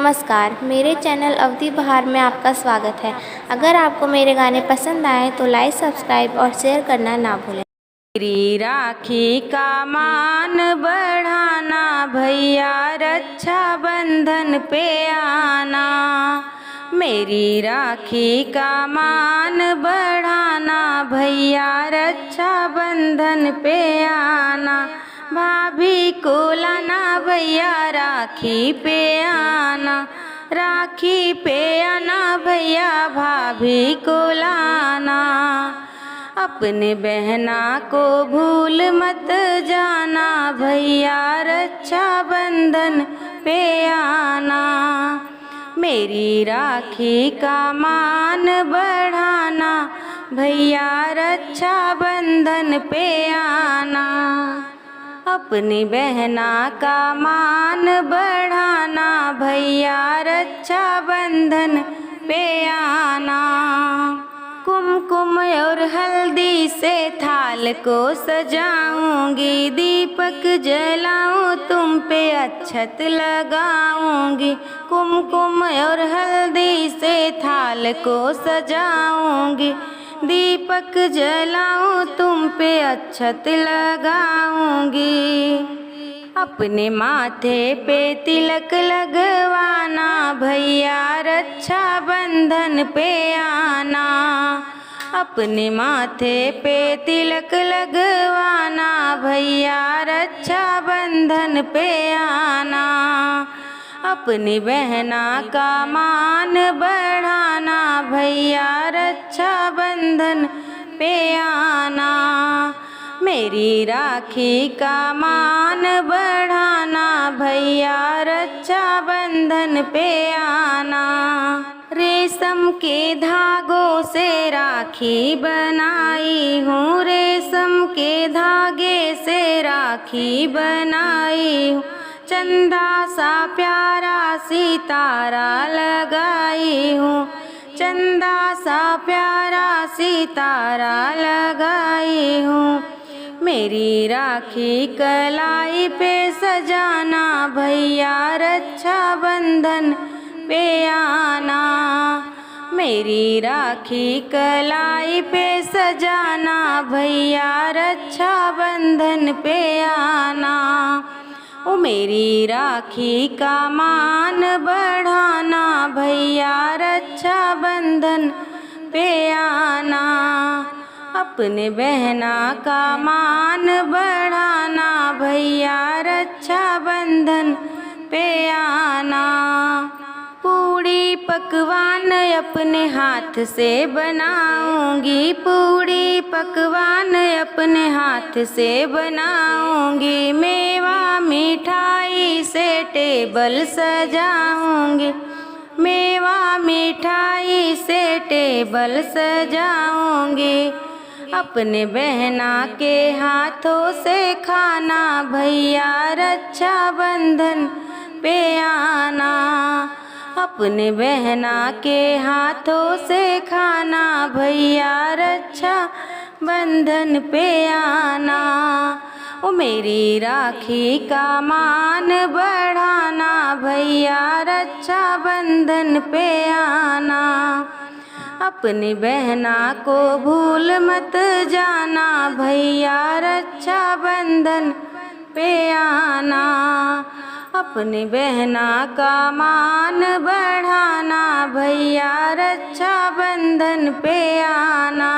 नमस्कार, मेरे चैनल अवधि बहार में आपका स्वागत है। अगर आपको मेरे गाने पसंद आए तो लाइक, सब्सक्राइब और शेयर करना ना भूलें। मेरी राखी का मान बढ़ाना भैया, रक्षा बंधन पे आना। मेरी राखी का मान बढ़ाना भैया, रक्षा बंधन पे आना। भाभी को लाना भैया, राखी पे आना। राखी पे आना भैया, भाभी को लाना। अपने बहना को भूल मत जाना भैया, रक्षा बंधन पे आना। मेरी राखी का मान बढ़ाना भैया, रक्षा बंधन पे आना। अपनी बहना का मान बढ़ाना भैया, रक्षा बंधन पे आना। कुमकुम और हल्दी से थाल को सजाऊंगी, दीपक जलाऊं तुम पे अक्षत लगाऊंगी। कुमकुम और हल्दी से थाल को सजाऊंगी, दीपक जलाऊं तुम पे अक्षत लगाऊंगी। अपने माथे पे तिलक लगवाना भैया, रक्षा बंधन पे आना। अपने माथे पे तिलक लगवाना भैया, रक्षा बंधन पे आना। अपनी बहना का मान बढ़ाना भैया, रक्षा बंधन पे आना। मेरी राखी का मान बढ़ाना भैया, रक्षा बंधन पे आना। रेशम के धागों से राखी बनाई हूँ, रेशम के धागे से राखी बनाई हूँ। चंदा सा प्यारा सितारा लगाई हूँ, चंदा सा प्यारा सितारा लगाई हूँ। मेरी राखी कलाई पे सजाना भैया, रक्षा बंधन पे आना। मेरी राखी कलाई पे सजाना भैया, रक्षा बंधन पे आना। ओ मेरी राखी का मान बढ़ाना भैया, रक्षा बंधन पे आना। अपने बहना का मान बढ़ाना भैया, रक्षा बंधन पे आना। पूड़ी पकवान अपने हाथ से बनाऊंगी, पूड़ी पकवान अपने हाथ से बनाऊंगी। मेवा मिठाई से टेबल सजाऊंगी, मेवा मिठाई से टेबल सजाऊंगी। अपने बहना के हाथों से खाना भैया, रक्षा बंधन पे आना। अपने बहना के हाथों से खाना भैया, रक्षा बंधन पे आना। ओ मेरी राखी का मान बढ़ाना भैया, रक्षा बंधन पे आना। अपनी बहना को भूल मत जाना भैया, रक्षा बंधन पे आना। अपनी बहना का मान बढ़ाना भैया, रक्षा बंधन पे आना।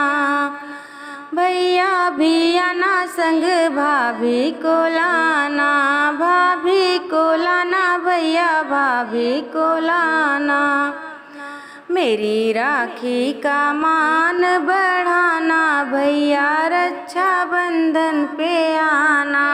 भैया भी आना संग भाभी को लाना, भाभी को लाना भैया, भाभी को लाना। मेरी राखी का मान बढ़ाना भैया, रक्षा बंधन पे आना।